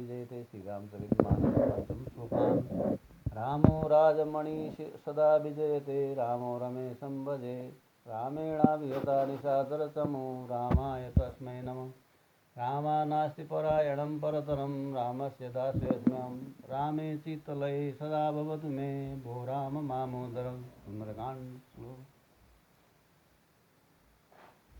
विजयते। श्री रामचरितमानस पंचम सोपान। रामो राजमणि सदा विजयते। रामो रमेशं भजे। रामेणाभिहता निशाचरतमो। रामाय तस्मै नमः। रामा नास्ति परायणं परतरं। रामस्य दास्यस्म्यहं। रामे चित्तलये सदा भवतु मे। भो राम मामोदरं। सुंदरकांड।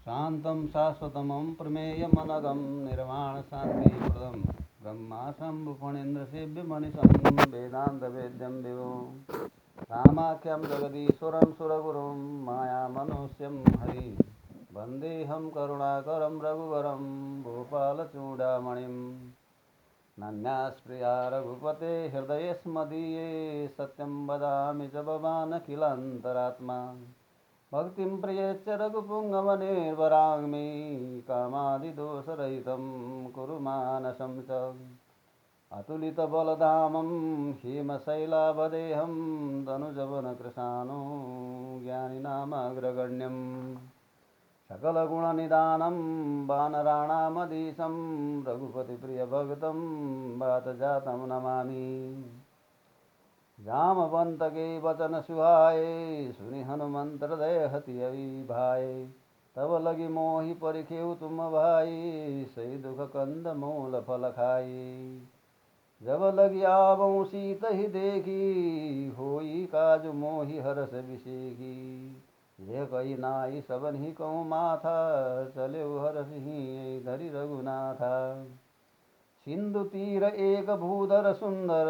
शान्तं शाश्वतमं प्रमेयमनघं निर्वाणशान्तिप्रदं ब्रह्माशम्भुफणीन्द्रसेव्यमनिशं वेदान्तवेद्यं विभो रामाख्यं जगदीश्वरं सुरगुरुं मायामनुष्यं हरि वन्देऽहं करुणाकरं रघुवरं गोपालचूडामणिं नन्यास्प्रिया रघुपते हृदयेस्मदीये सत्यं वदामि च भवानखिलान्तरात्मा भक्तिं प्रयच्छ रघुपुङ्गवनिर्वराङ्मे कामादिदोषरहितं कुरु मानसं च अतुलितबलधामं हेमशैलावदेहं तनुजवनकृशानो ज्ञानिनामग्रगण्यं सकलगुणनिधानं वानराणामधीशं रघुपतिप्रियभक्तं वातजातं नमामि जामवंत के वचन सुहाए सुनि हनुमंत हृदय हति भाई तब लगी मोहि परिखेउ तुम भाई सही दुख कंद मूल फल खाई जब लगी आवऊँ सीत ही देखी होई काजु मोहि हरस विषेखी ये कही नाई सबन ही कहूँ माथा चले हरस ही धरि रघुनाथा सिंधु तीर एक भूधर सुंदर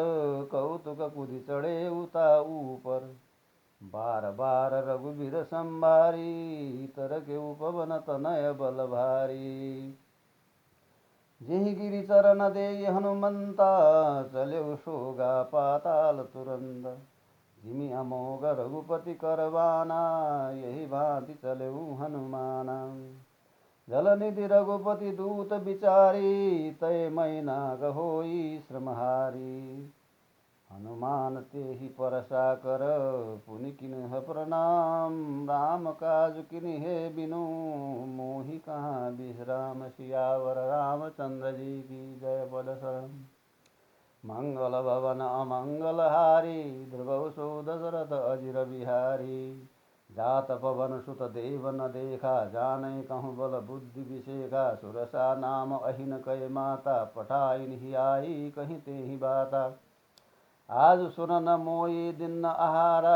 कौतुक कुदि चढ़े उता ऊपर बार बार रघुबीर संभारी तर के उपवन तनय बल भारी जिहि गिरि चरण दे हनुमंता चले सोगा पाताल तुरंत जिमि अमोघ रघुपति करवाना यही भांति चले हनुमाना जलनिधि रघुपति दूत बिचारी तय मैना गहोई श्रमहारी हनुमान ते ही परसा कर पुनि किन्ह प्रणाम राम काज किन्हि हे बिनु मोहि कहाँ विश्राम सियावर रामचंद्र जी की जय पद शरण मंगल भवन अमंगल हारी ध्रुव सो दशरथ अजिर बिहारी जात पवन सुत देव न देखा जाने कहूँ बल बुद्धि विषेखा सुरसा नाम अहिन कय माता पठाइन ही आई कहीं ते ही बाता आज सुन न मोई दिन आहारा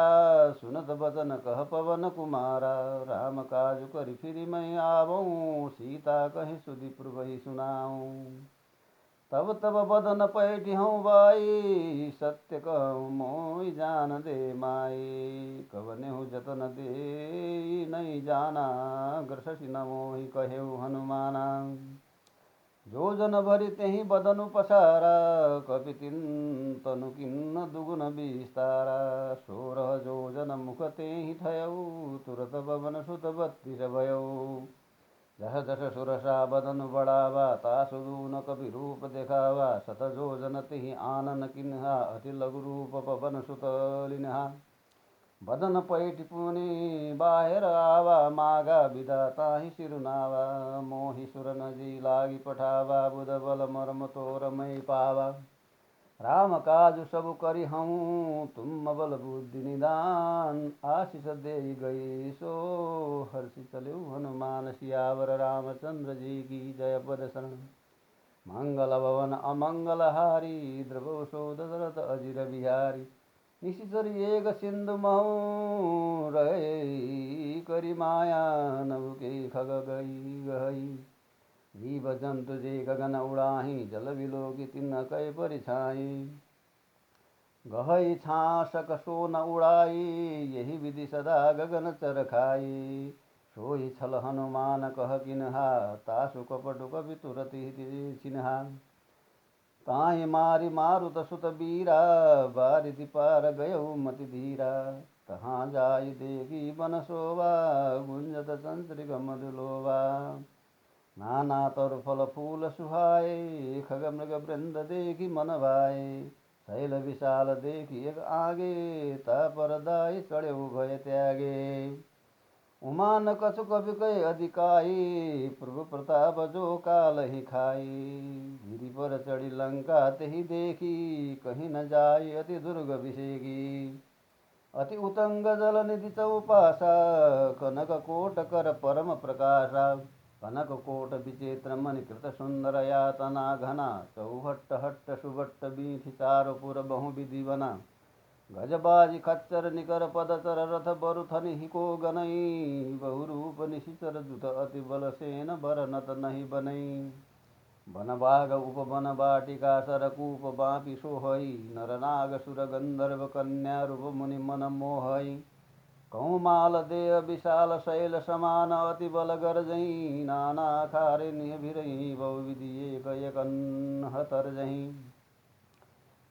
सुनत बचन कह पवन कुमारा राम काज करि फिरि मैं आवऊँ सीता कहीं सुदीपुर वही सुनाऊँ तब तब बदन पैठिहूँ बाई सत्य कहूँ मोई जान दे माई कवनेहु जतन दे नहीं जाना ग्रसि न मोहि कहेउ हनुमाना जो जन भरि तेहि बदनु पसारा कपि तिन तनु किन्न दुगुन विस्तारा 16 जो जन मुख तेहि थयउ तुरत पवन सुत 32 भयउ जस जस सुरसा बदन बढ़ावा तासु दून कपि रूप देखावा सत जो जन तिहि आनन किन्हा अति लघु रूप पवन सुत लिन्हा बदन पैठ पुनि बाहिर आवा मागा विदा ताहि सिरुनावा मोहि सुरन जी लागी पठावा बुध बल मर्म तोर मई पावा राम काज सब करि हूँ तुम बल बुद्धि निदान आशीष दे गई सो हर्षि चलु हनुमान सियावर रामचंद्र जी की जय पद शरण मंगल भवन अमंगल हारी द्रवो सो दशरथ अजिर बिहारी निशिचर एक सिंधु महु रहे करि माया नभ के खग गई गई जीव जंतु जे गगन उड़ाही जल विलोकी तिन्न कय परिछाई गहई छासक सो न उड़ाई यही विधि सदा गगन चर खाई सोई छल हनुमान कह किन्हा तासु कपटु कपि तुरति चिन्हा ताहि मारि मारुत सुत बीरा बारिधि पार गयउ मति धीरा तहाँ जाई देखी बन शोभा गुंजत चंद्रिक मधुलोभा नाना तर फल फूल सुहाए खग मृग वृंद देखी मन भाए शैल विशाल देखी एक आगे ता पर दाई चढ़े भय त्यागे उमा न कछु कवि कह अधिकाई, प्रभु प्रताप जो काल ही खाई। गिरि पर चढ़ी लंका तेहि देखी, कहीं न जाय अति दुर्ग विषेगी। अति उतंग जल निधि चौपासा, कनक कोट कर परम प्रकाशा। कनक कोट विचित्र मणिकृत सुंदर यातना घना, चौहट्ट हट्ट सुभट्ट बीथि चारपुर बहु विधि बना। गजबाजी खच्चर निकर पदचर रथ बरुथनि हिको गनई। बहुरूप निशिचर जुत अति बल सेन बर नत नहीं बनई। वन बाघ उपवन बाटिका सरकूप बापी सोहई। नर नाग सुर गंधर्व कन्या रूप मुनि मन मोहई। कौमाल देह विशाल शैल समान, अति बल गर्जई। नाना खारे निभिरई, बहुविधि एक एकन हतर्जई।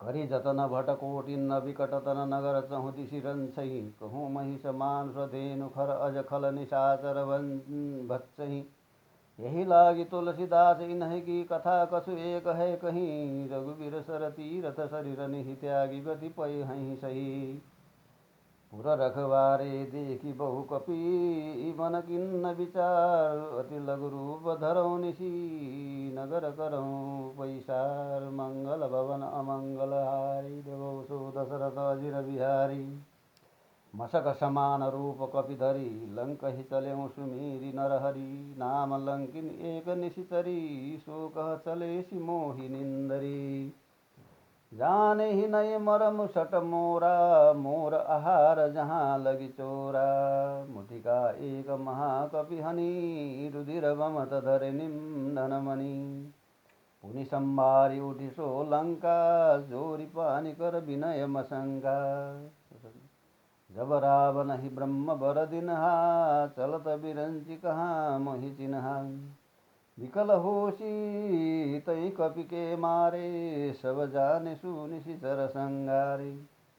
करी जतन भट कोटि न विकटतन, नगर चहु दिशि रंछई। कहूँ महिष मानुष धेनु खर अज खल निशाचर भक्षई। यही लागी तुलसीदास इन्हीं की कथा, कछु एक है कहीं। रघुवीर सर तीरथ शरीर निहि त्यागी, गति पय हहीं सही। पुर रखवारे देखी बहु कपि, मन किन्न विचार। अति लघु रूप धरऊ निशि, नगर करऊँ पैसार। मंगल भवन अमंगल हारी, देवौ सो दशरथ अजिर बिहारी। मशक समान रूप कपि धरी, लंक ही चलेऊ सुमीरि नरहरि। नाम लंकिन एक निशिचरी, सो कह चले सि मोहि निंदरी। जाने ही नय मरम सट मोरा, मोर आहार जहाँ लगी चोरा। मुठिका एक महाकपि हनि, रुधिर बमत धरे निम्न मणि। पुनि संभारी उठि सो लंका, जोरी पानी कर विनय मशंका। जब रावण ही ब्रह्म बर दिनहा, चलत बिरंची कहाँ मोहि चिन्हा। विकल होशी तई कपि के मारे, सब जाने सुनिशिचर संगारे।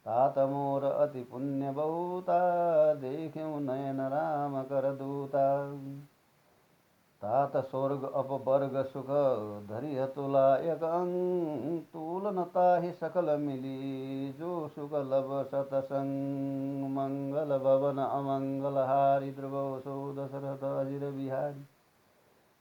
तात मोर अति पुण्य बहुता, देखें नयन राम कर दूता। तात स्वर्ग अपवर्ग सुख, धरि तुलायक अंग। तुलन ताहि सकल मिली, जो सुख लब सतसंग। मंगल भवन अमंगल हारी, ध्रुवौ सो दशरथ अजिर बिहारी।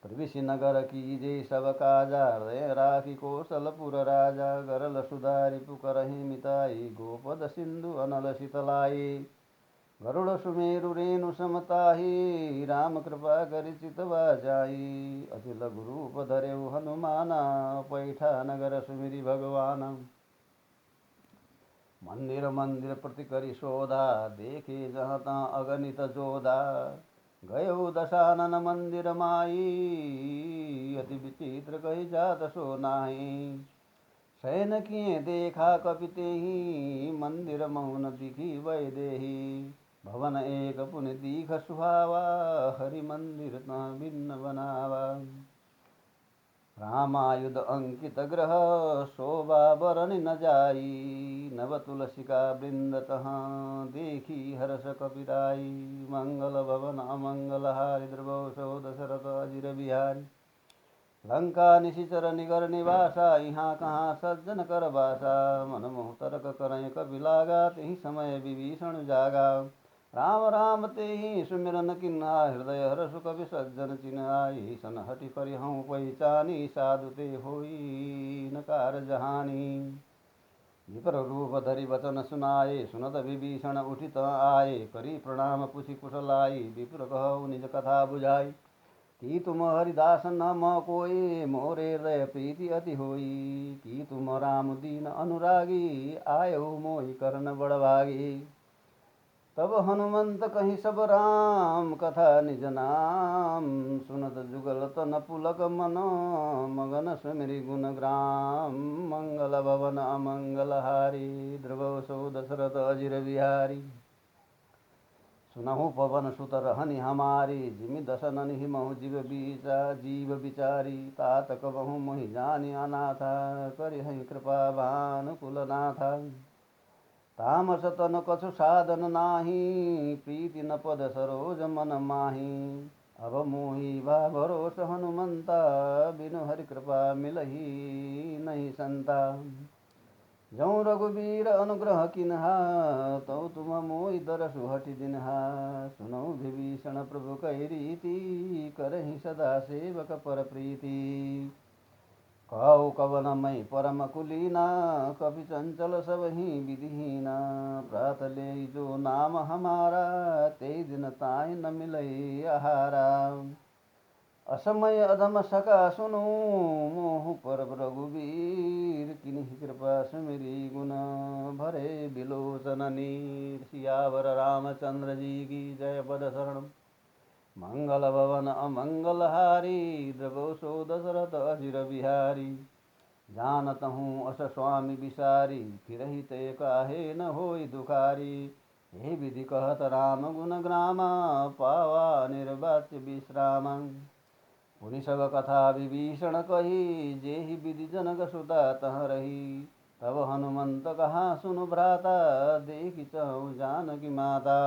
प्रविशि नगर कीजे सब काजा, हृदय राखी कौशलपुर राजा। गरल सुधारि पुकरहि मिताई, गोपद सिंधु अनल शीतलाई। गरुड़ सुमेरु रेणु समताही, राम कृपा करि चितवा जाई। अति लघु रूप धरेउ हनुमाना, पैठा नगर सुमिरि भगवान। मंदिर मंदिर प्रति करि शोधा, देखे जहाँ तहाँ अगणित जोधा। गयो दशानन मंदिर माई, अति विचित्र कहि जात सो नाहि। शयन किए देखा कपि तेहि, मंदिर मौन दिखी वै देहि। भवन एक पुनि दीख सुहावा, हरि मंदिर तहाँ भिन्न बनावा। रामायुध अंकित ग्रह, शोभा बरनि न जाई। नव तुलसिका वृंद तहाँ, देखी हर्ष कपिराई। मंगल भवन अमंगल हारी, ध्रुवौ सो दशरथ अजिर बिहारी। लंका निशिचर निगर निवासा, यहाँ कहाँ सज्जन कर बासा। मन मोह तर्क करय कपि लागा, तेहि समय विभीषण जागा। राम राम तेहि सुमिरन किन्हा, हृदय हर्षु कपि सज्जन चिन्हाई। सन हटि परिहउँ पहिचानी, साधु ते होई नकार जहानी। विपर रूप धरि वचन सुनाए, सुनत विभीषण उठित आए। करी प्रणाम पुछि कुशलाई, विपुर कहु निज कथा बुझाई। कि तुम हरिदास न म कोई, मोरे हृदय प्रीति अति होई। कि तुम राम दीन अनुरागी, आयौ मोहि करन बड़भागी। तब हनुमंत कहीं सब राम, कथा निज नाम। सुनत जुगल तन पुलक मन, मगन सुमिरि गुण ग्राम। मंगल भवन अमंगल हारी, ध्रुवौ सो दशरथ अजिर बिहारी। सुनहु पवन सुत रहनि हमारी, जिमि दसन हिमहु जीव बिचारी। तात कबहु मोहि जानि अनाथा, करिहहि कृपा भानुकुल नाथा। तामस तन कछु साधन नाही, प्रीति न पद सरोज मन माही। अब मोहि बा भरोस हनुमंता, बिनु हरि कृपा मिलही नहीं संता। जौ रघुवीर अनुग्रह किन्हा, तौ तुम मोहि दरसु हटि दिन्हा। सुनौ विभीषण प्रभु कहि रीति, करहि सदा सेवक पर प्रीति। कहु कवनमय परम कुलीना, कपि चंचल सबहि विधिहीना। प्रात ले जो नाम हमारा, ते दिन ताय न मिलई आहारा। असमय अधम सका सुनो, मोह पर रघुवीर। किन्हि कृपा सुमिरी गुण, भरे बिलोचन नीर। सियावर रामचंद्र जी की जय। पद शरणम मंगल भवन अमंगल हारी, द्रवो सो दशरथ अजिर बिहारी। जानत हूँ अस स्वामी विसारी, फिरहि ते काहे न होई दुखारी। हे विधि कहत राम गुण ग्रामा, पावा निर्वाच्य विश्राम। पुनि सब कथा विभीषण कही, जेहि विधि जनक सुता तह रही। तब हनुमंत कहा सुनु भ्राता, देखि चहु जानकी माता।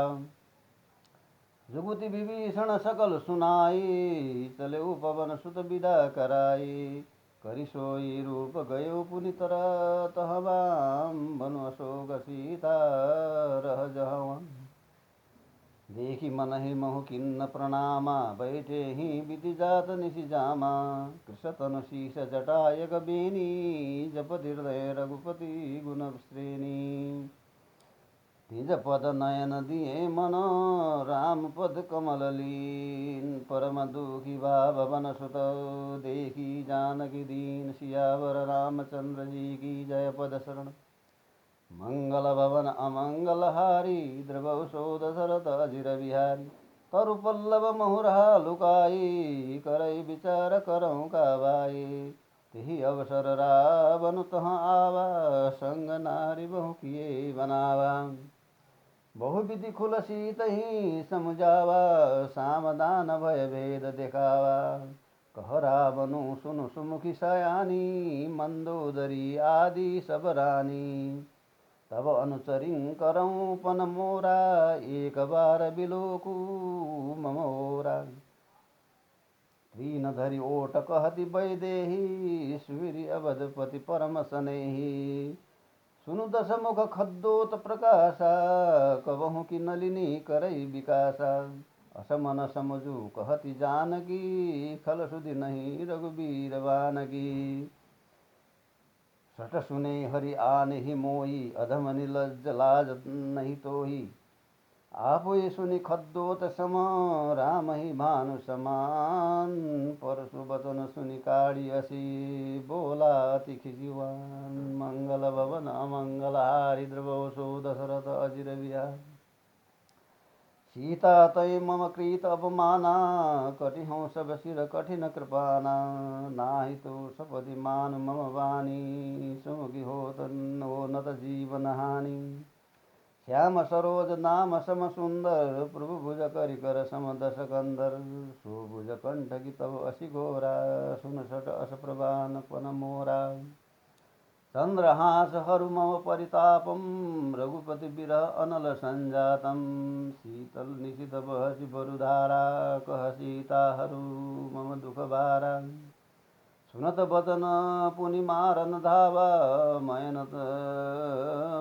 जुगुति विभीषण सकल सुनाई, चले पवन सुत विदा कराई। करि सोई रूप गयो पुनि तरह, तह बाम बनु अशोक सीता रह जहवा। देखि मनहि महु किन्न प्रणामा, बैठे ही विधि जात निशि जामा। कृषतनु शीश जटायक बेनी, जपति हृदय रघुपति गुण श्रेणी। निज पद नयन दिए मन, राम पद कमल लीन। परम दुखी भवन सुत, देखी जानकी दीन। सियावर रामचंद्र जी की जय। पद शरण मंगल भवन अमंगल हारी, द्रवौ सो दशरथ अजिर बिहारी। तरु पल्लव महुरहा लुकाई, करई विचार करऊँ का भाई। तिहि अवसर रावण तह आवा, संग नारी बहु किए बनावा। बहु विधि खुल सीतहि समुझावा, सामदान भय भेद दिखावा। कह रावनु सुनु सुमुखी सयानी, मंदोदरी आदि सब रानी। तब अनुचरिं करऊँ पन मोरा, एक बार बिलोकु मम ओरा। दीन धरि ओट कहति वैदेही, सुमिरि अवधपति परम सनेही। सुनु दस मुख खद्दोत प्रकाशा, कबहु की नलिनी करई विकासा। असमन समझू कहति जानकी, खल सुधि नहीं रघुबीर बानकी। सट सुने हरि आनेहि मोही, अधम निलज्ज लाज नहीं तोही। आपुय सुनि खद्दोत सम, राम ही भानु समान। परशु बचन सुनि काढ़ी असी, बोला अति खिसिवान। मंगल भवन अमंगल हारी, द्रवौ सो दशरथ अजिर बिहारी। सीता तय मम कृत अपमाना, कटिहौं सब सिर कठिन कृपाना। नाहि तो सपदि मान मम वाणी, सुमुखी होत नत जीवन हानि। श्याम सरोज नाम सम सुंदर, प्रभु भुज करि कर सम दस कंदर। सुभुज कंठ की तब असी घोरा, सुन सट अस प्रभान पन मोरा। चंद्रहास हरु मम परितापम, रघुपति बिरह अनल संजातम। शीतल निशित बहसि बरुधारा, कह सीता हरु मम दुख भारा। सुनत बदन पुनि मारन धावा,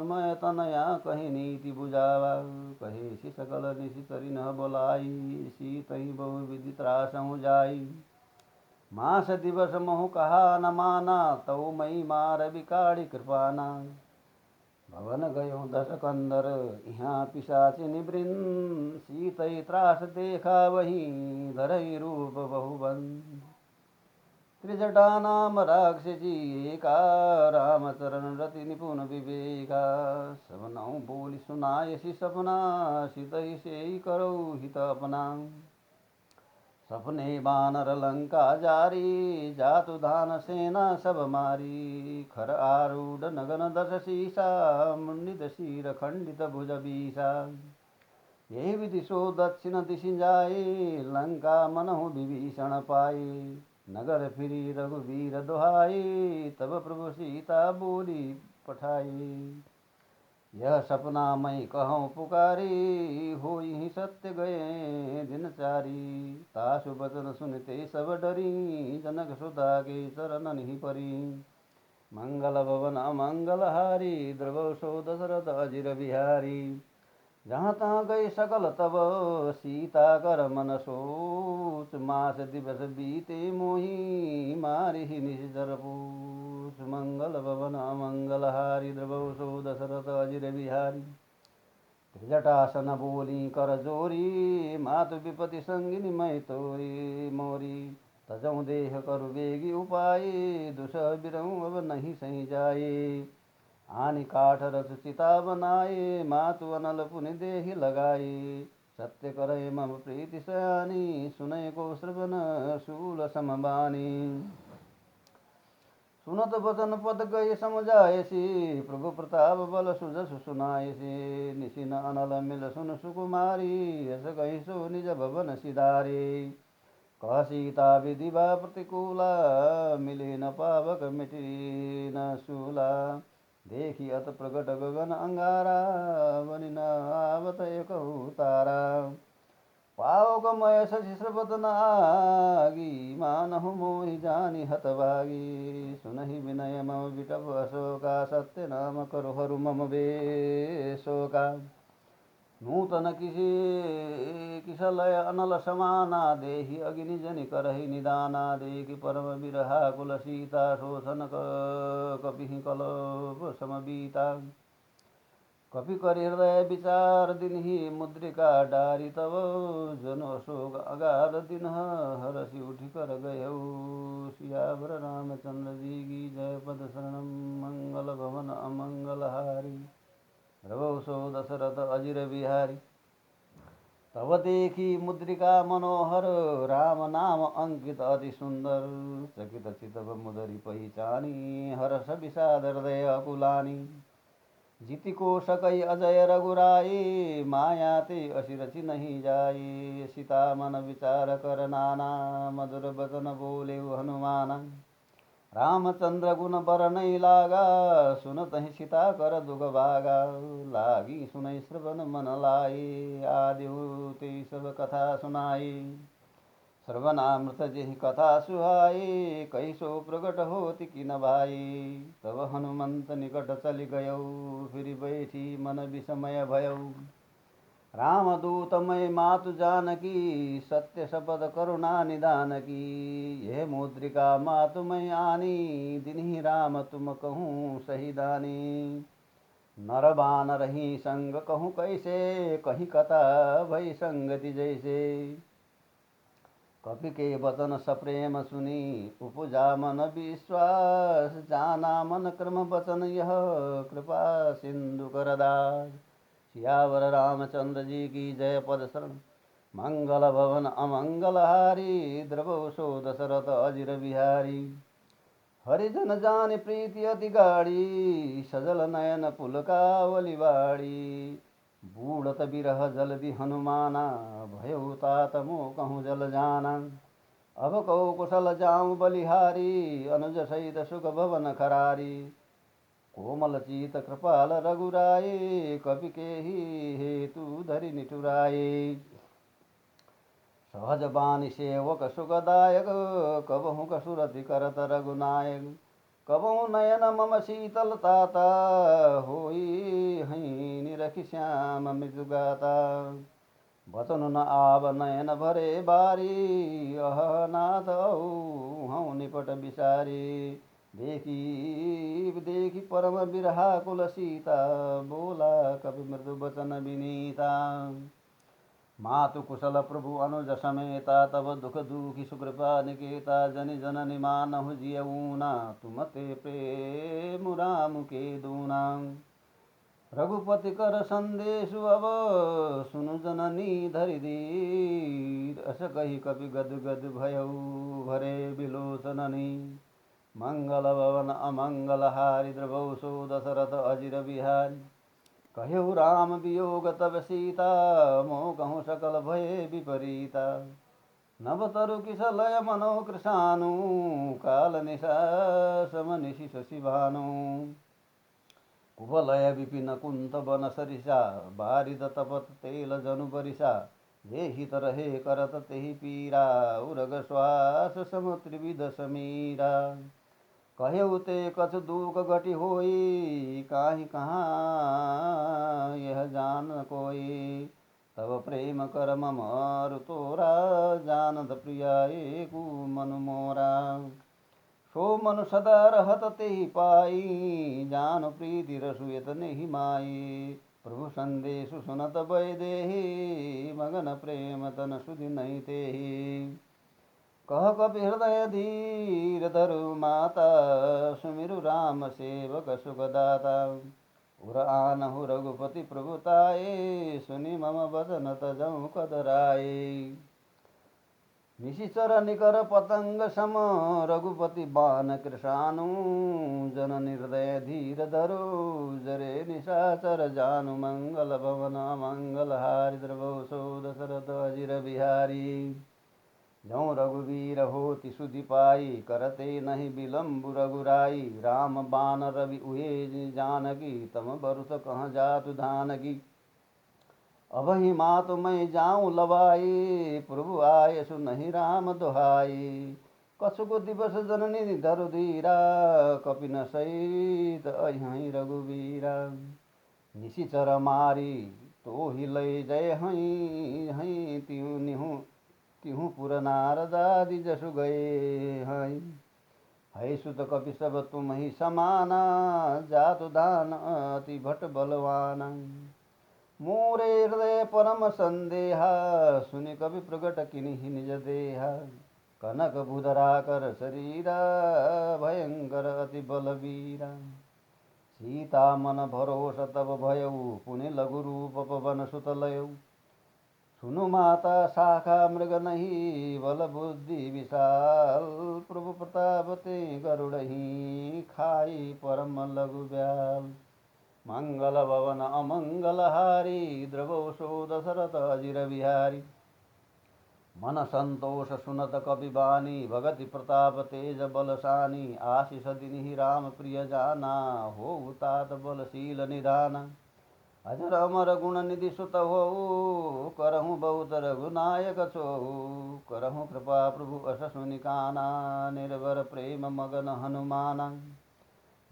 मय तनया कहि नीति बुझावा। कहे सकल निशि करि न बोलाई, सीतहि बहु विधि त्रासहु जाई। मास दिवस महु कहा न माना, तौ मई मार बिकाड़ी कृपाना। भवन गयो दस कंदर, यहाँ पिशाचि निवृन। सीतहि त्रास देखा वही, धरई रूप बहुबन। त्रिजटा नाम राक्षसी एका, राम चरण रति निपुण विवेका। सब नौ बोली सुनायसी सपना, सीतहि सेई करौ हित अपना। सपने बानर लंका जारी, जातु धान सेना सब मारी। खर आरूढ़ नगन दस शीसा, मुंडित शीर खंडित भुज बीसा। यही विधि सो दक्षिण दिशि जाए, लंका मनहु विभीषण पाए। नगर फिरी रघुवीर दुहाई, तब प्रभु सीता बोली पठाई। यह सपना मैं कहूँ पुकारी, होई ही सत्य गए दिन चारी। तासु बचन सुनते सब डरी, जनक सुता के चरणन ही परी। मंगल भवन अमंगलहारी द्रवसो दशरथ अजिर बिहारी। जहाँ तहाँ गई सकल तब सीता कर मन सोच, मास दिवस बीते मोही मारि निशिचर पूछ। मंगल भवन अमंगलहारी द्रवसो दशरथ अजिर बिहारी। त्रिजटासन बोली कर जोरी, मातु विपति संगिनी मै तोरी मोरी। तजौं देह करु बेगी उपाय, दुसह बिरहूँ अब नहीं सही जाए। आनि काठ रच चिता बनाए, मातु अनल पुनि देहि लगाए। सत्य करे मम प्रीति सयानी, सुनय को श्रवण शूल समबानी। सुनत बचन पद गए समझायसी, प्रभु प्रताप बल सुजस सुनायसी। निशिन अनल मिल सुन सुकुमारी, यस कहि सो निज भवन सिधारे। कह सीता विधिवा प्रतिकूला, मिले न पावक मिटी न शूला। देखी अत प्रगट गगन अंगारा, बनि न आवत एकहु तारा। पावक मय शशि श्रवत नागी, मानहु मोहि जानि हतभागी। सुनहि विनय मम विटप अशोका, सत्य नाम करु हरु मम बेशोका। नूतन किसलय अनल समाना, देहि अग्नि जनि करहि निदाना। देखि परम बिरहाकुल सीता, शोषण कपिहि कलप समबीता। कपि कर हृदय विचार दिनहि, मुद्रिका डारी तब जन अशोक अगाध दिन हरषि उठि कर गयौ। सियावर रामचंद्र जी की जय। पद शरणम मंगल भवन अमंगलहारी द्रवौ सो दशरथ अजिर बिहारी। तब देखी मुद्रिका मनोहर, राम नाम अंकित अति सुंदर। चकित चितव मुदरी पहिचानी, हर्ष विषाद हृदय अकुलानी। जीति को सकई अजय रघुराई, माया ते असिरचि नहीं जाई। सीता मन विचार कर नाना, मधुर बचन बोले हनुमाना। रामचंद्र गुण बर नहीं लागा, सुनत ही सीता कर दुख भागा। लागी सुनई श्रवण मन लाई, आदि ते सब कथा सुनाई। श्रवणामृत जेहि कथा सुहाई, कही सो प्रगट होति किन भाई। तब हनुमंत निकट चलि गयौ, फिर बैठी मन विस्मय भयौ। रामदूत मय मातु जानकी, सत्य शपथ करुणा निदान की। यह मुद्रिका मातु मय आनी, दिनहि राम तुम कहूँ सही दानी। नर बानर ही संग कहूँ कैसे, कही कथा भई संगति जैसे। कपि के वचन सप्रेम सुनी, उपजा मन विश्वास। जाना मन क्रम वचन यह, कृपा सिंधु करदास। सियावर रामचंद्र जी की जय। पद शरण मंगल भवन अमंगलहारी, द्रवौ सो दशरथ अजिर बिहारी। हरिजन जान प्रीति अति गाड़ी, सजल नयन पुलकावली बाड़ी। बूढ़त बिरह जलदि हनुमाना, भयो तात मोह कहूँ जल जाना। अब कहो कुशल जाऊँ बलिहारी, अनुज सहित सुख भवन खरारी। कोमल चीत कृपाल रघुराई, कपि के ही हेतु धरि निठुराई। सहज बानी सेवक सुखदायक, कबहु कसुरति करत रघुनायक। कबहु नयन मम शीतल ताता, होई हई निरखि श्याम मृदुगाता। बचन न आव नयन भरे बारी, अह नाथ हूँ निपट बिसारी। देखी परम बिरहाकुल सीता, बोला कपि मृदु बचन विनीता। मातु कुशल प्रभु अनुज समेता, तब दुख दुखी सुकृपा निकेता। जनि जननि मानहु जियऊना, तुम ते प्रेम राम के दूना। रघुपति कर संदेशु अब, सुनु जननी धरि धीर। अस कही कपि गद गद भयऊ, भरे बिलोचननी। मंगल भवन अमंगलहारी, द्रवौ सो दशरथ अजिर बिहारी। कहु राम वियोग तब सीता, मोह कहूँ सकल भये विपरीता। नभ तरु किसलय मनो कृशानु, काल निशा सम निशि शशि भानु। कुवलय विपिन कुंत बन सरिषा, बारिद तपत तेल जनु बरिषा। जेहि तरहे करत तेहि पीरा, उरग श्वास सम त्रिविध समीरा। कहु ते कछु दुख घटी होई, काहि कहाँ यह जान कोई। तब प्रेम कर मम अरु तोरा, जानत प्रिया एकु मनु मोरा। सो मनु सदा रहत तेहि पाई, जान प्रीति रसु यतने ही माई। प्रभु संदेशु सुनत वैदेही, मगन प्रेम तन सुधि नहीं तेहि। कह कपि हृदय धीर धरु माता, सुमिरु राम सेवक सुखदाता। उर आनहु रघुपति प्रभुताए, सुनि मम वचन तजहु कदराए। निशिचर निकर पतंग सम, रघुपति बान कृशानु। जननि हृदय धीर धरो, जरे निशाचर जानु। मंगल भवन मंगल हारि, द्रवौ सो दशरथ अजिर बिहारी। जौ रघुवीर होति सुधि पाई, करते नहीं विलम्बु रघुराई। राम बान रवि उहे जानकी, तम बरुत कहाँ जातु धानकी। अबहि मातु मैं जाऊँ लवाई, प्रभु आय सु नहीं राम दुहाई। कछुक दिवस जननी धरु धीरा, कपिन सहित अहिं रघुवीरा। निशिचर मारी तो ही लय जय हई हई, तिहु निहु तिहु पुर नारदादि जसु गए हई। है सुत कपि सब तुम ही समाना, जातु दान अति भट बलवाना। मोरे हृदय परम संदेहा, सुनि कवि प्रगट किन्हि निज देहा। कनक बुधरा कर शरीरा, भयंकर अति बलवीरा। सीता मन भरोस तब भयउ, पुनि लघु रूप पवन सुत लयउ। सुनु माता शाखा मृग नहीं, बल बुद्धि विशाल। प्रभु प्रताप ते गरुड़हि, खाई परम लघु ब्याल। मंगल भवन अमंगल हारी, द्रवौ सो दशरथ अजिर बिहारी। मन संतोष सुनत कपि बानी, भगति प्रताप तेज बलशानी। आशीष दीन्हि राम प्रिय जाना, होउ तात बलशील निधाना। अजर अमर गुण निधि सुत हो, करहु बहुत रघुनायक छोहु। करहु कृपा प्रभु अस सुनि काना, निर्भर प्रेम मगन हनुमाना।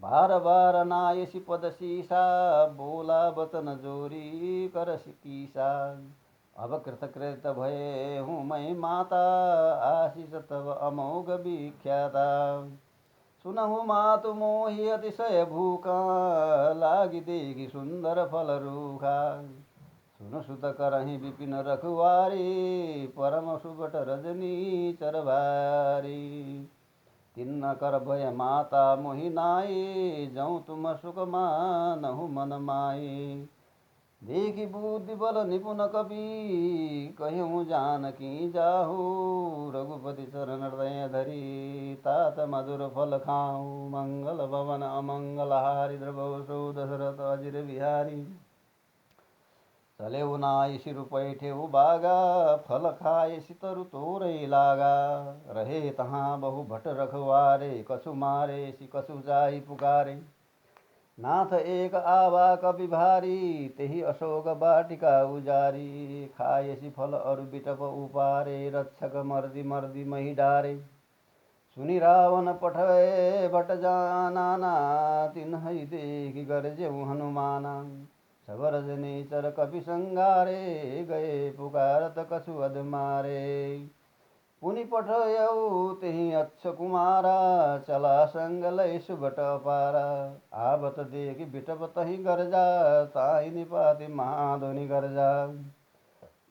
बार बार नायसि पद सीसा, बोला बचन जोरी कर कीसा। अब कृत कृत भये हूँ मैं माता, आशीष तब अमोघ विख्याता। सुनहु मातु मोहि अतिशय भूखा, लागी देखि सुंदर फल रूखा। सुन सुत करहि विपिन रखुवारी, परम सुबट रजनी चरभारी। तिन्न कर भय माता मोहि नाई, जौ तुम सुख मानहु मन माई। देखि बुद्धि बल निपुण कपि, कहूँ जानकी जाहू। रघुपति चरण हृदय धरी, तात मधुर फल खाऊँ। मंगल भवन अमंगल हारि, द्रवौ सो दशरथ अजिर बिहारी। चले नाई सिर पैठेउ बागा, फल खाए सितरु तोरै लागा। रहे तहाँ बहु भट रखवारे, कछु मारे सि कछु जाई पुकारे। नाथ एक आवा कपि भारी, तेहि अशोक बाटिका उजारी। खाएसी फल अरु बिटप उपारे, रक्षक मर्दी मर्दी मही डारे। सुनि रावण पठय भट जानाना, तिन्है देखि गर्जेउ हनुमाना। सब रजनीचर कपि संगारे, गए पुकारत कछु अध मारे। पुनि पठयउ तेहि अक्ष कुमारा, चला संग लय सुबट पारा। आवत देखि बिटप तहि गर्जा, ताहि निपाति महाध्वनि गर्जा।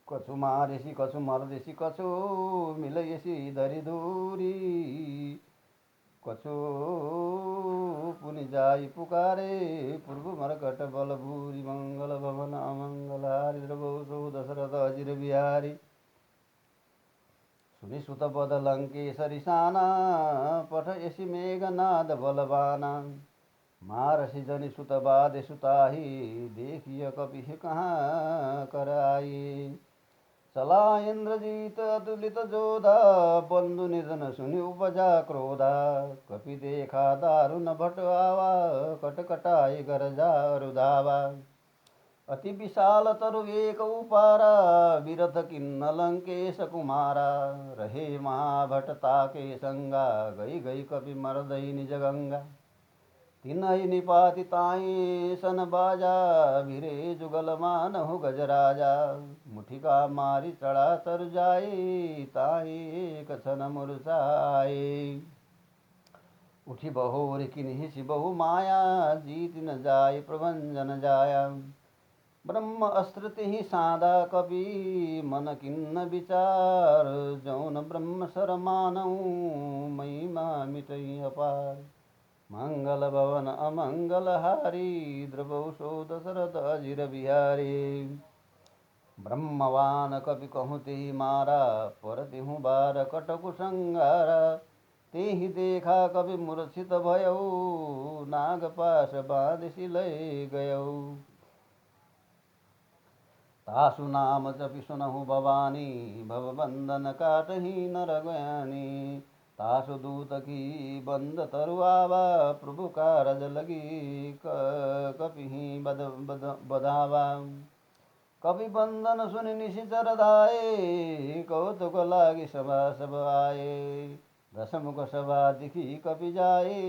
कछु मारिसि कछु मर्दिसि, कछु मिलयसि धरि दूरी। कछु पुनि जाई पुकारे, पूर्व मरकट बल भूरि। मंगल भवन अमंगल हारि, द्रवौ सो दशरथ अजिर बिहारी। सुनि सुत पद लंकेशरि साना, पठयसि मेघनाद बलवाना। मारसि जनि सुत बाधे सुताही, देखिय कपि कहाँ कराई। चला इंद्रजीत अतुलित जोधा, बंधु निधन सुनि उपजा क्रोधा। कपि देखा दारुण भट आवा, कटकटाई गरजा रुधावा। अति विशाल तरु एक उपारा, विरथ किन्न लंकेश कुमारा। रहे महाभटता के संगा, गई गई कपि मरदई निज गंगा। तिनहि निपाति ताई सन बाजा, भिरे जुगल मानहु गजराजा। मुठिका मारी चढ़ा तर जाए, ताई एक छन मुरझाए। उठी बहोर किन्हि बहु माया, जीत न जाय प्रभंजन जाया। ब्रह्म अस्त्र तिहि साधा कपि, मन किन्न विचार। जौन ब्रह्म सर मानऊ, महिमा मिटई अपार। मंगल भवन अमंगल हारी, द्रवौ सो दशरथ अजिर बिहारी। ब्रह्मवान कपि कहूँ तेहि मारा, पर तिहु बार कटकु संगारा। तेहि देखा कपि मूर्छित भयऊ, नागपाश बाँधि लय गयऊ। तासु नाम जपि सुनहु भवानी, भवबंधन काटहि नर ज्ञानी। तासु दूत की बंद तरुआवा, प्रभु कारज लगी कपिहि बधावा। कपि बंधन सुनि निशिचर धाये, कौतुक लागी सभा सब आए। दशमुख सभा दिखी कपि जाए,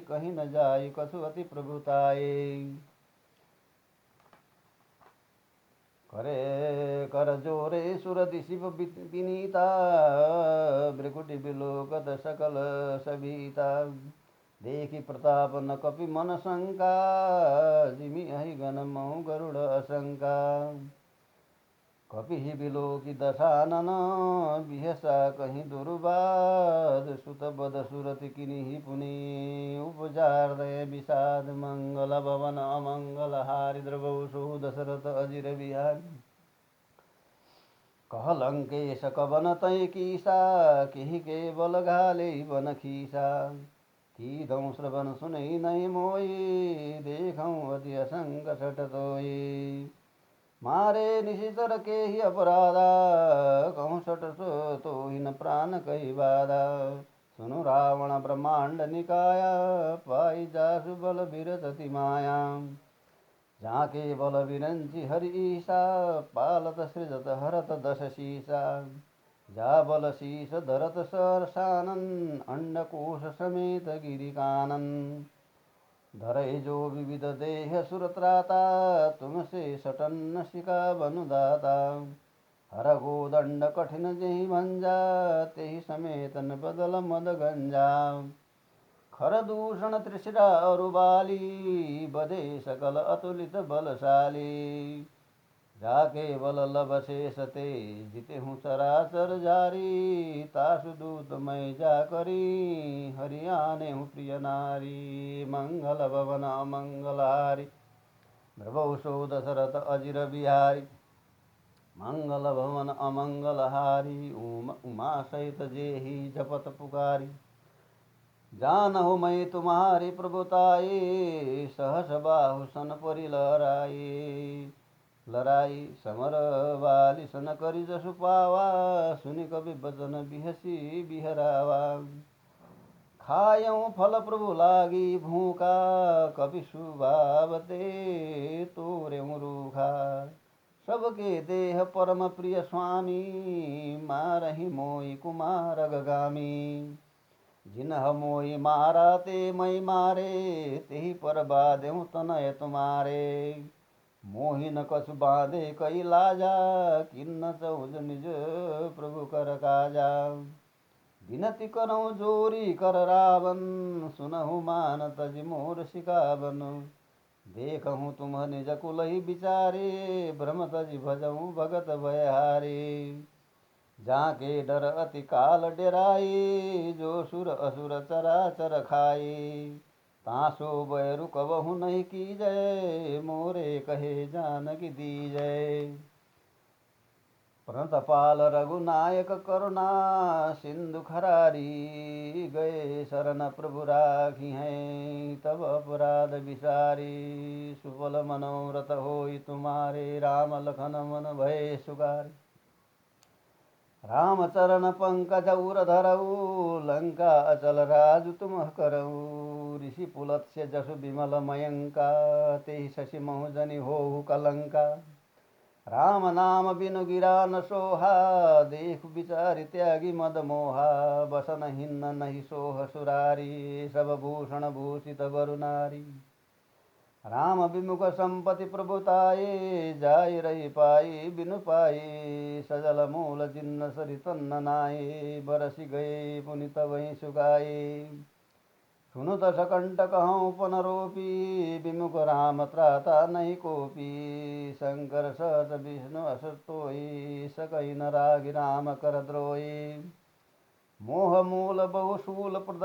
कहीं न जाय कछु अति प्रभुताए। करे कर जोरे सुरति शिव विनीता, भृकुटि बिलोकत सकल सभीता। देखी प्रताप न कपि मन शंका, जिमि अहि गण मऊ गरुड़ असंका। कपिहि बिलोकी दशानन, बिहसा कहीं दुर्बाद। सुत बद सुरति किन्हि पुनि, उपजार दय विषाद। मंगल भवन अमंगल हारि, द्रवौ सो दशरथ अजिर बिहारी। कह लंकेश कवन तय कीसा, केहि के बल घाले बन खीसा। कीधौ श्रवण सुनई नहीं मोई, देखौं अति असंग सठ तोई। मारे निशिचर के ही अपराधा, कहूँ सठ तो हिन प्राण कही बाधा। सुनु रावण ब्रह्मांड निकाया, पाई जासु बल बिरचति माया। जाके बल विरंचि हरि ईसा, पालत सृजत हरत दश शीसा। जा बल शीस धरत सरसानन, अंडकोश समेत गिरि कानन। धरै जो विविध देह सुरत्राता, तुमसे सटन शिका बनुदाता। हर गोदंड कठिन जेहि भंजा, तेहि समेतन बदल मद गंजा। खर दूषण त्रिशिरा अरुबाली, बधे सकल अतुलित बलशाली। जाके बल लब शेष ते, जिते हूँ चराचर जारी। तासु दूत मैं जा करी, हरियाने हूँ प्रिय नारी। मंगल भवन अमंगल हारी, द्रवौ सो दशरथ अजिर बिहारी। मंगल भवन अमंगल हारी, उमा सहित जेहि जपत पुकारी। जानहु मैं तुम्हारी प्रभुताई, सहस बाहु सन परि लराई। समर वाली सन करी जसु पावा, सुनि कवि बचन बिहसी बिहरावा। खायऊ फल प्रभु लागी भूखा, कपि सुभावते तोरेऊ रूखा। सबके देह परम प्रिय स्वामी, मारहि मोहि कुमार गगामी। जिन्ह मोहि मारा ते मैं मारे, तेहि पर बाधेऊ तनय तुम्हारे। मोहि न कछु बांधे कई लाजा, किन्न चौज निज प्रभु कर काजा। विनति करऊँ जोरी कर रावण, सुनहु मान तजि मोर सिकावन। देखहूँ तुम निज कुलहि विचारे, भ्रम तजि भजऊँ भगत भयहारी। जाके डर अति काल डेराई, जो सुर असुर चराचर खाई। तासो बैरु कबहु नहीं कीजय, मोरे कहे जानकी दीजय। प्रणतपाल रघुनायक करुणा सिंधु खरारी। गए शरण प्रभु राखी हैं, तब अपराध विसारी। सुफल मनोरथ होई तुम्हारे, राम लखन मन भय सुगारी। रामचरण पंकज उर धरऊ, लंका अचल राजु तुम करऊ। ऋषि पुलत्स्य जसु विमल मयंका तेहि शशि महुजनि होहु कलंका राम नाम बिनु गिरा न सोहा देखु विचारि त्यागी मद मोहा बसन हिन्न नहीं सोह सुरारी सब भूषण भूषित वरु नारी राम विमुख संपत्ति प्रभुताये जाय रही पाई बिनु पाई सजल मूल जिन्न सरितन्न नाये बरसी गए पुनित वही सुगाए सुनु दस कंठ कहूँ पुनरोपी विमुख राम त्राता नहीं कोपी शंकर सहज विष्णु असतोई सकई न रागी राम कर द्रोही मोह मूल बहुशूल प्रद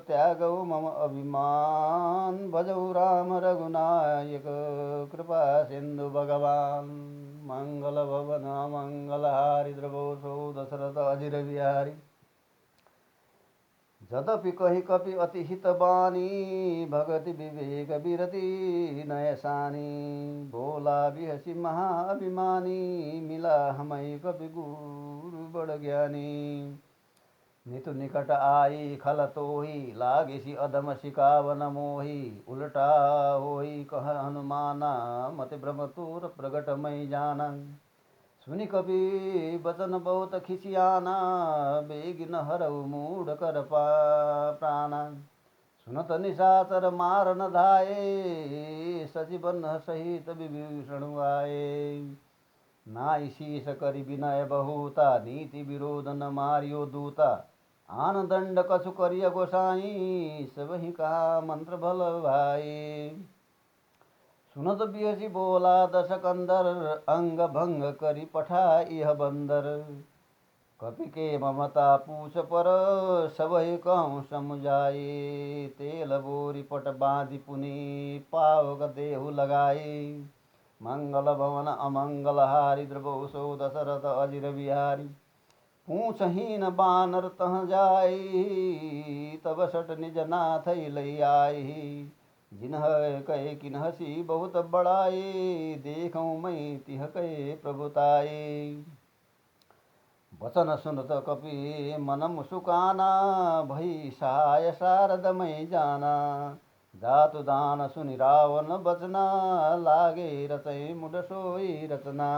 त्यागौ मम अभिमान भजौ राम रघुनायक कृपा सिंधु भगवान मंगल भवन मंगलहारी द्रवोसो दशरथ अजिर बिहारी जदपि कही कपि अति हित बानी भगति विवेक विरति नय सानी बोला बिहसी महाअभिमानी मिला हमै कपि गुरु बड़ ज्ञानी नितु निकट आई खल तोही लागिसी अधम सिकावन मोही उल्टा होई कह हनुमाना मति भ्रम तूर प्रगट मई जाना सुनि कपि बचन बहुत खिसियाना बेगिन हरऊ मूढ़ कर प्राणा सुनत निशाचर मार न धाये सजीवन सहित विभीषण आए नाई शीस करि विनय बहुता नीति विरोध न मारियो दूता आन दंड कछु करिय गोसाई सब ही कहा मंत्र भल भाई सुनत बिहसी बोला दस कंदर अंग भंग करि पठा यह बंदर कपि के ममता पूछ पर सब ही कहूँ समुझाए तेल बोरी पट बांधि पुनि पावक देहु लगाए मंगल भवन अमंगल हारी द्रवोसो दशरथ अजिर बिहारी पूछहीन बानर तह जाई तब सट निज नाथ लई आई जिन्ह कहे किन्हसी बहुत बड़ाई देखूँ मैं तिह कहे प्रभुताई वचन सुनत कपि मन मुसुकाना भई सहाय शारदमय जाना जातु दान सुनि रावण बचना लागे रचय मुड सोई रचना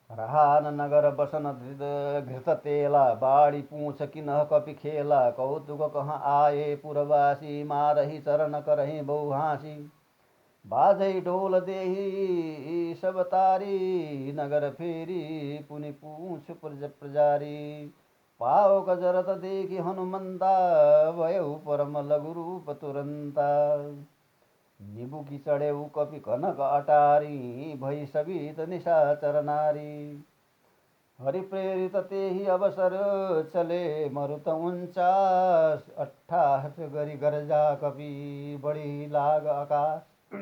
रहान नगर बसन घृत तेला बाड़ी पूछ किन्ह कपि खेला कौतुक कहाँ आए पुरवासी मारही चरण करही बहु हासी बाजई ढोल देही सब तारी नगर फेरी पुनि पूछ प्रजारी पाओ गजरत देखी हनुमंता भयउ परम लघु रूप तुरंता निबु की चढ़े कपि कनक अटारी भई सबीत निशाचर नारी हरि प्रेरित ते ही अवसर चले मरुत 49 अट्ठाहस गरी गरजा कपि बड़ी लाग आकाश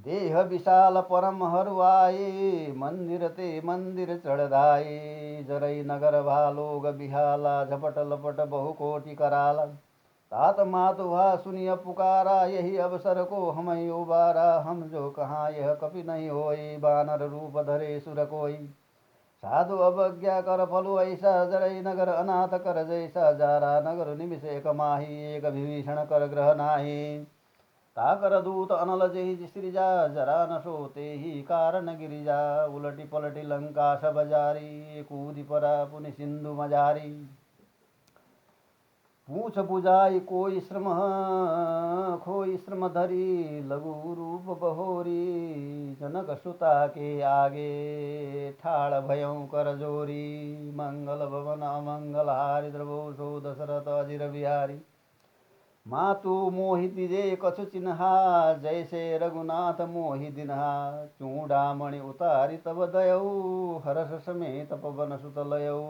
देह विशाल परम हरुआए मंदिर ते मंदिर चढ़ाए जरई नगर भालोग बिहाला झपट लपट बहु कोटि कराला तात मातु भा सुनिय पुकारा यही अवसर को हम उबारा हम जो कहाँ यह कपि नहीं होई बानर रूप धरे सुर कोई साधु अवज्ञा कर फलु ऐसा जरई नगर अनाथ कर जैसा जारा नगर निमिष एक माही एक विभीषण कर ग्रह नाही ताकर दूत अनल जहि सृजा जरा न सोते ही कारण गिरिजा उलटी पलटी लंका सब जारी कूदि परा पुनि सिंधु मजारी पूछ बुझाई कोई श्रम खोई श्रम धरी लघु रूप बहोरी जनक सुता के आगे ठाड़ भयं कर जोरी मंगल भवन अमंगल हारी द्रवोसो दशरथ अजिर बिहारी मातु मोहि दिजे कछु चिन्हा जैसे रघुनाथ मोहि दिन्हा चूड़ामणि उतारि तब दयऊ हरस समेत पवन सुत लयऊ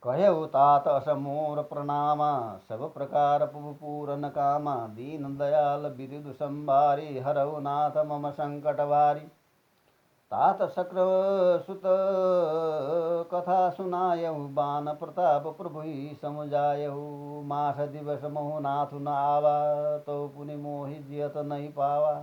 कहु तात असमोर प्रणामा सब प्रकार पूरन कामा दीन दयाल विदुद संभारी हरऊ नाथ मम संकट वारी तात शक्र सुत कथा सुनायहु बान प्रताप प्रभु समुझायहु मास दिवस महु नाथु न आवा तो पुनि मोहि जियत नहीं पावा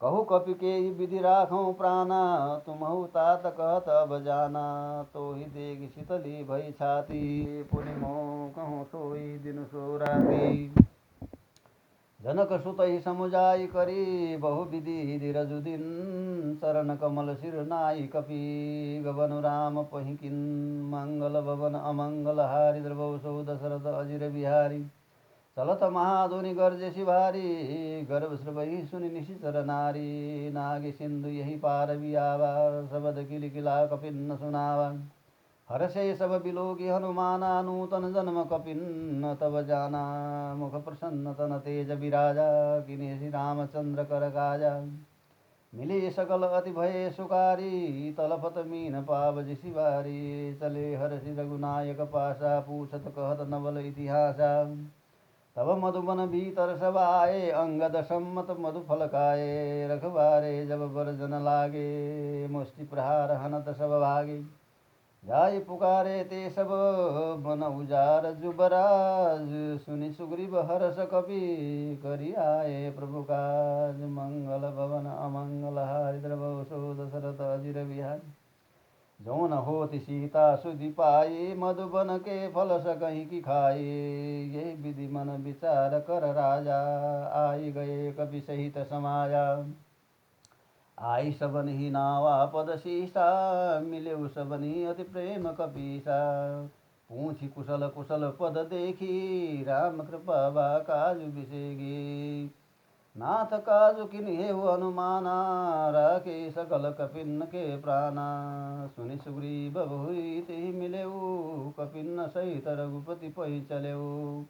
कहु कपि के विधि राखौं प्राणा, तुम्हु तात कहत अब जाना। तो ही देख शीतली भई छाती, पुनि मोह कहूँ सोई दिन सो राती। जनक सुत ही समुझाई करी, बहु विधि धीरजु दिन। चरण कमल सिर नाई कपि, गबन राम पहिकिन। मंगल भवन अमंगल हारी, द्रवौ सौ दशरथ अजिर बिहारी। चलत महाधुनि गर्जे शिवारी, गर्भ श्रवही सुनि निशिचर नारी। नागे सिंधु यही पार बियावा, शबद किलकिला कपिन सुनावा। हर्षे सब बिलोकी हनुमाना, नूतन जन्म कपिन तब जाना। मुख प्रसन्न तन तेज विराजा, किन्हि रामचंद्र कर काजा। मिली सकल अति भय सुकारी, तलपत मीन पावज शिवारी। चले हर्षि रघुनायक पासा, पूछत कहत नवल इतिहासा। तब मधुबन भीतर सब आए, अंगद सम्मत मधु फल खाए। रखबारे जब बरजन लागे, मुष्टि प्रहार हनत सब भागे। जाय पुकारे ते सब बन उजार जुबराज, सुनि सुग्रीव हर्ष कपि करि आए प्रभु काज। मंगल भवन अमंगल हारि, द्रवौ सो दशरथ अजिर बिहारी। जो न होति सीता सुधि पाई, मधुबन के फल सकहि की खाई। ये विधि मन विचार कर राजा, आई गए कपि सहित समाया। आई सबन ही नावा पद शीसा, मिले सबनी अति प्रेम कपीसा। पूछी कुशल कुशल पद देखी, राम कृपा बा काजु बिसेगी। नाथ काजु किन हेउ हनुमाना, राखे सकल कपिन के प्राणा। सुनि सुग्रीव बहुई ते मिलेऊ, कपिन सहित रघुपति पहि चलेऊ।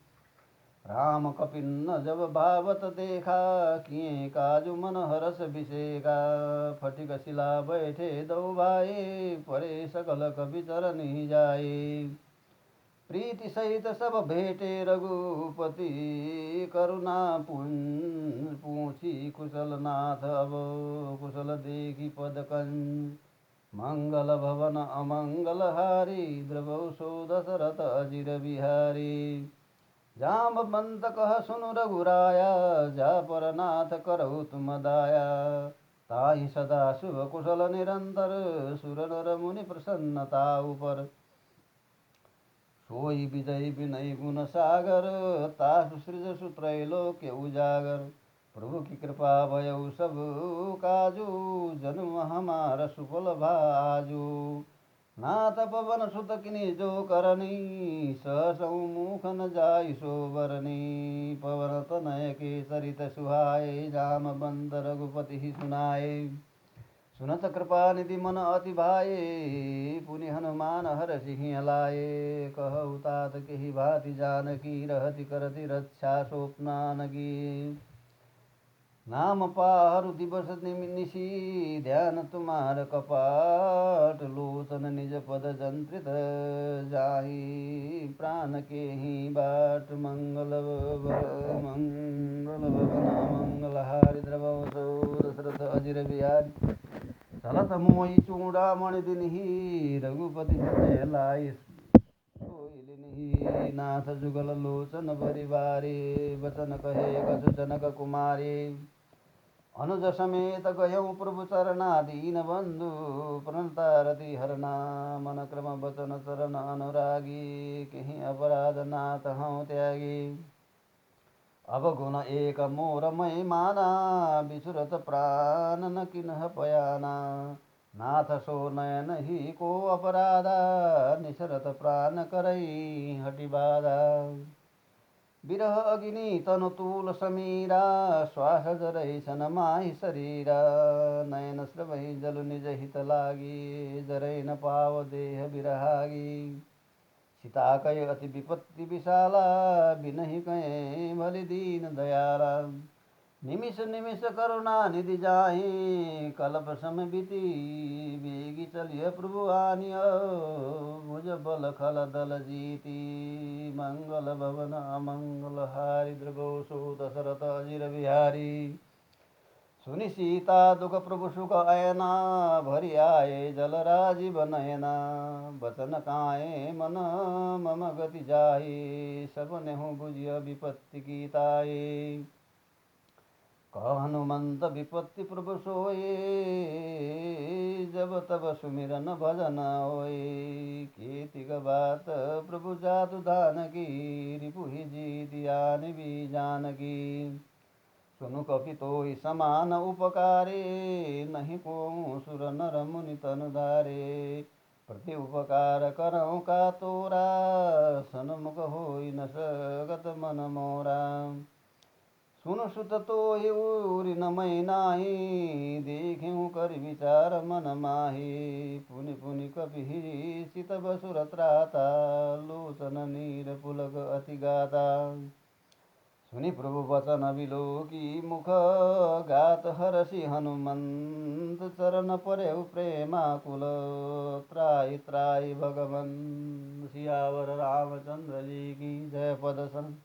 राम कपिन जब भावत देखा, किए काजु मन हरस बिसेका। फटिक शिला बैठे दो भाई, परे सकल कपि चरनि जाए। प्रीति सहित सब भेटे रघुपति, करुणा पूछी कुशल नाथ अब। कुशल देखी पद कंज, मंगल भवन अमंगल हारी। द्रवौ सो दशरथ अजिर बिहारी। जामवंत कह सुनु रघुराया, जा पर नाथ करहु तुम दाया। ताहि सदा शुभ कुशल निरंतर, सुर नर मुनि प्रसन्नता ऊपर। सोई विजय विनय गुण सागर, तासु सृजसु त्रैलोक्य उजागर। प्रभु की कृपा भयउ सब काजू, जन्म हमार सुफल भाजू। नाथ पवन सुत किनि जो करनी, सहसौ मुख न जाय सो बरनी। पवन तनय के सरित सुहाए, जामवंत रघुपति सुनाए। सुनत कृपा निधि मन अति भाए, पुनि हनुमान हरषि लाए। कहु तात केहि भांति जानकी, रहति करति रक्षा स्वप्नान की। नाम पाहरु दिवस निशि, ध्यान तुम्हार कपाट। लोचन निज पद जंत्रित, जाहि प्राण के ही बाट। मंगल मंगल भवन मंगल हारि, द्रवौ सो दशरथ अजिर बिहारी। चलत मोहि चूड़ामणि दिनहि, रघुपति हृदय लाई सोइलिनिहि। नाथ जुगल लोचन परिवारे, वचन कहे कछु जनक कुमारी। अनुज समेत गयौ प्रभु चरणा, दीन बंधु प्रणतारति हरना। मन क्रम वचन चरण अनुरागी, कहीं अपराध नाथ हूँ त्यागी। अब गुण एक मोर मय माना, बिसुरत प्राण न किन्ह पयाना। नाथ सो नयन ही को अपराधा, निसरत प्राण करई हटि बाधा। बिरह अग्नि तनु तूल समीरा, श्वास जरै सन माहि शरीरा। नयन स्रवहि जल निज हित लागी, जरै न पाव देह बिरहागी। सीता कय अति विपत्ति विशाला, बिनहि कय भलि दीन दयाला। निमिष निमिष करुणा निधि जाहि, कल्प सम बीती बेगी चलिय प्रभु आनिय। भुज बल खल दल जीती, मंगल भवन अमंगल हारि। द्रवौ सो दशरथ अजिर बिहारी। सुनि सीता दुख प्रभु सुख ऐना, भरि आए जल राजीव नयना। बचन काए मन मम गति जाहि, सब नेहु बुझिय विपत्ति की ताई। कह हनुमंत विपत्ति प्रभु सोए, जब तब सुमिरन भजन होए। कीर्तिक बात प्रभु जातु दान की, रिपुहि जीत यान भी जानकी। सुनु कपि तोहि समान उपकारे, नहीं को सुर नर मुनि तनु धारे। प्रति उपकार करऊँ का तोरा, सन्मुख होई न सकत मन मोरा। सुन सुत तोहि उरि न मै नाहि, देख्यौं कर विचार मन माहि। पुनि पुनि कपि सित बसुर त्राता, लोचन नीर पुलक अति गाता। सुनि प्रभु वचन विलोकी मुख, गात हरषि हनुमंत चरण पर्यु प्रेमाकुल। त्राहि त्राहि भगवन सियावर रामचंद्र जी की जय। पद सन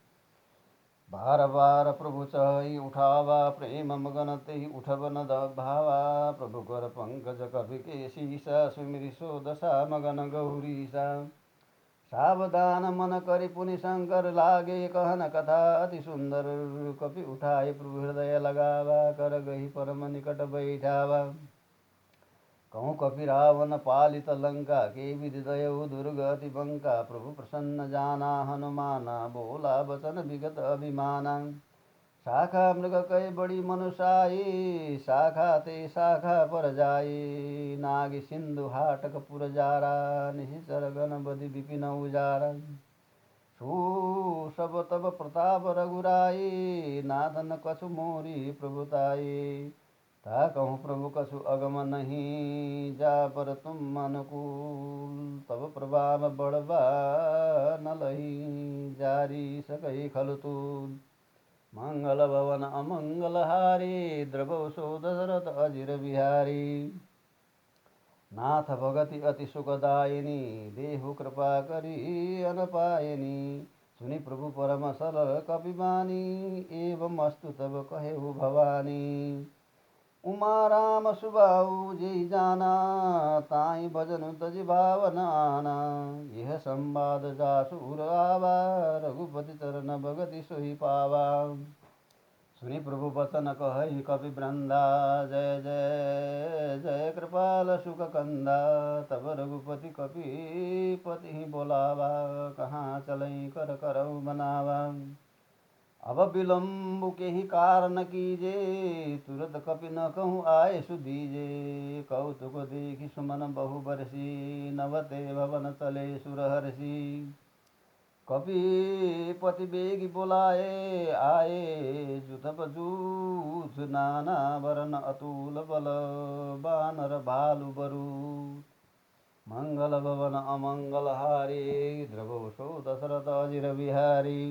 बार बार प्रभु चहि उठावा, प्रेम मगन तेहि उठब न भावा। प्रभु कर पंकज कपि केसीसा, सुमिरि सो दशा मगन गौरीसा। सावधान मन करि पुनि शंकर लागे, कहन कथा अति सुंदर। कपि उठाए प्रभु हृदय लगावा, कर गही परम निकट बैठावा। कहूँ कपि रावण पालित लंका, के विधि दयऊ दुर्गति बंका। प्रभु प्रसन्न जाना हनुमाना, बोला वचन विगत अभिमाना। शाखा मृग कई बड़ी मनुषाई, शाखा ते शाखा पर जाई। नाग सिंधु हाटक पुर जारा, निशिचर गण बधि विपिन उजारा। सो सब तब प्रताप रघुराई, नाथन कछु मोरी प्रभुताई। ता कहूँ प्रभु कछु अगम नहीं, जा पर तुम अनुकूल। तब प्रभाव बढ़वा न लही, जारी सकई खलतूल। मंगल भवन अमंगल हारी, द्रवौ सो दशरथ अजिर बिहारी। नाथ भगति अति सुखदायिनी, देहु कृपा करी अनपायनी। सुनि प्रभु परम सरल कपिबानी, एवं अस्तु तब कहेहु भवानी। उमा राम सुबाहु जेहि जाना, ताहि भजन तजि भावन आना। यह संवाद जासु उर आवा, रघुपति चरण भगति सोहि पावा। सुनि प्रभु वचन कहहि कपि वृंदा, जय जय जय कृपाल सुख कंदा। तब रघुपति कपि पति बोलावा, कहाँ चलई कर करऊ बनावा। अब विलम्ब के ही कारण कीजे, तुरत कपि न कहूँ आए सुदीजे। कौतुक देखि सुमन बहु बरसी, नवते भवन चले सुरहर्षि। कपि पति बेगी बोलाए आए, जुतब जूझ नाना वरन अतुल बल। बानर भालु बरु मंगल भवन अमंगल हारी, द्रवौ सो दशरथ अजिर बिहारी।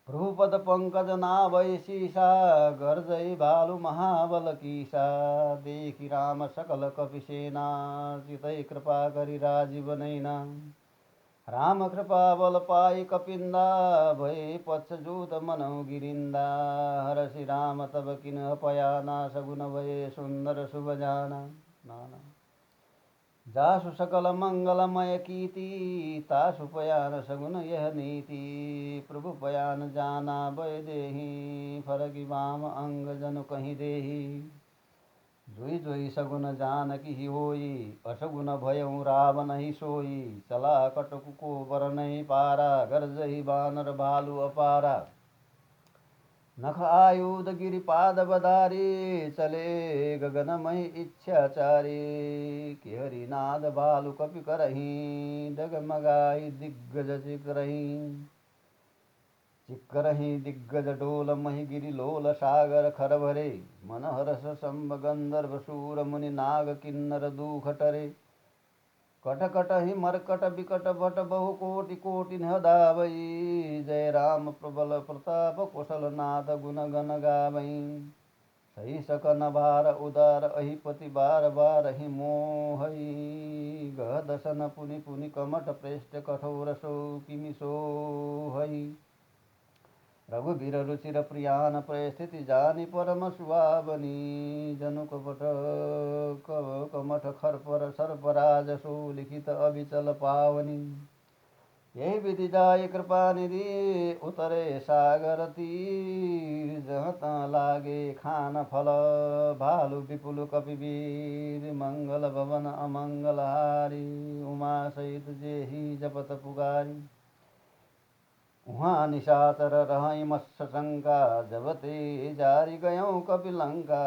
प्रभु पद पंकज नाभय शीसा, गर्जई भालु महाबल कीसा। देखि राम सकल कपि सेना, चितई कृपा करि राजीव नैना। राम कृपा बल पाई कपिंदा, भय पक्ष जूत मनऊ गिरिंदा। हरषि राम तब किन पयाना, सगुन भय सुंदर शुभ जाना। नाना जासु सकल मंगलमय कीर्ति, तासु पयान सगुन यह नीति। प्रभु पयान जाना भय देहि, फरकि वाम अंग जनु कहीं देहि। जोई जोई सगुन जानकी ही होई, असगुन भयउ रावण ही सोई। चला कटकु को बर नहीं पारा, गर्जहि बानर भालु अपारा। नख आयुध गिरिपाद बधारी, चले गगनमय इच्छाचारी। केहरि नाद भालु कपि करही, डगमगाई दिग्गज चिकरही दिग्गज डोल मही गिरि लोल सागर खर भरे। मन हरस संभ गंधर्व सूर मुनि नाग किन्नर दुख टरे। कट कट ही मरकट बिकट भट बहु कोटि कोटि धावई। जय राम प्रबल प्रताप कुशल नाथ गुण गण गावई। सही सकन भार उदार अहिपति बार बार ही मोहई। गह दसन पुनि पुनि कमठ प्रेष्ठ कठोर सो किमि सोहई। रघुबीर रुचिर प्रियान परिस्थिति जानि परम सुहावनी। जनु कपट कमठ खर पर सर्पराज सो लिखित अविचल पावनी। यही विधि जाय कृपा निधि उतरे सागर तीर जहाँ तहाँ लागे खान फल भालु विपुल कपिवीर मंगल भवन अमंगल हारी उमा सहित जेहि जपत पुगारी उहाँ निशाचर रहई मत्स्य शंका जब ते जारी गयों कपिलंका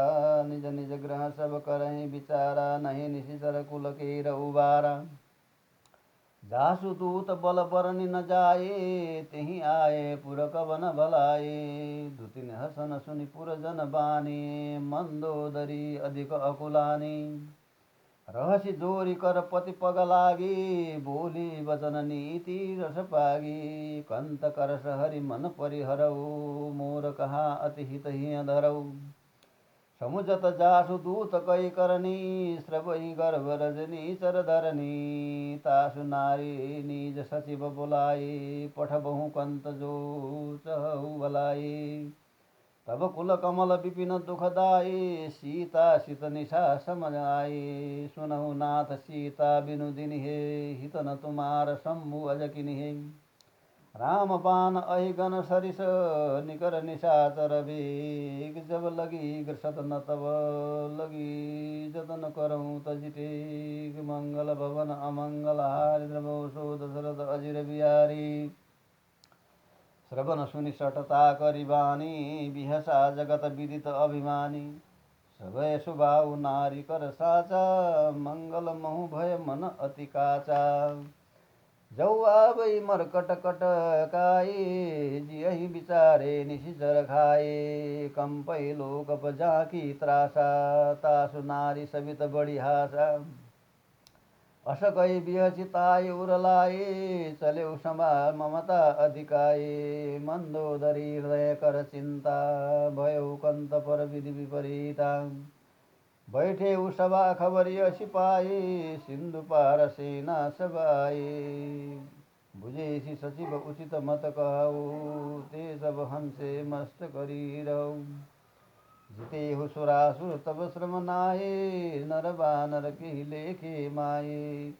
निज निज ग्रह सब करई विचारा नहीं निशिचर कुल के उबारा जासु दूत बल बरनि न जाए तिहि आए पुर कवन भलाए दुतिन हसन सुनि पुर जन बानी मंदोदरी अधिक अकुलानी रहसी जोरी कर पति पग लागी बोली वचन नीति रस पागी कंत कर हरि मन परिहरऊ मोर कहा अति हित हिय धरऊ समुझत जासु दूत कई करनी श्रवई गर्भ रजनी चर धरनी तासु नारी निज सचिव बोलाई पठबहु कंत जो चहु भलाई तब कुल कमल विपिन दुखदाई सीता सित निशा समझ आई सुनहु नाथ सीता बिनु दिन हे हित न तुम्हार शंभु अजकिन हे राम बान अहिगन सरिस निकर निशाचर बेग जब लगी ग्रसत न तब लगी जतन करऊँ तजिटेग मंगल भवन अमंगल हारि द्रवो सो दशरथ अजिर बिहारी श्रवण सुनि सटता करिबानी बिहसा जगत विदित अभिमानी सभय सुभाउ नारी कर साचा मंगल महु भय मन अति काचा जौआबै मरकट कट काए जियहि विचारे निशिचर खाए कंपै लोक जाकी त्रासा तासु नारी सवित बढी हासा असकै विहसिताय उरलाए चल्यौ सम्भाल ममता अधिकाए मन्दोदरी हृदय कर चिन्ता भयो कंत पर विधि विपरीता बैठे सभा खबरिय सिपाही सिंधु पार सेना सभाए बुझेसी सचिव उचित मत कहऊ ते सब हमसे मस्त करी रहू जिते हो सुरासुर तब श्रम नाये नर बानर के लेखे माये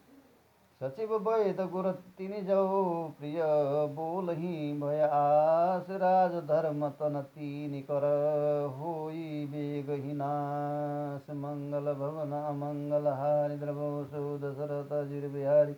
सचिव बैत गुर तिनि जाओ प्रिय बोलहि भय आस राज धर्म तन तिनि कर होई बेग हिनास मंगल भवन अमंगल हारि द्रवो सो दशरथ जिर बिहारी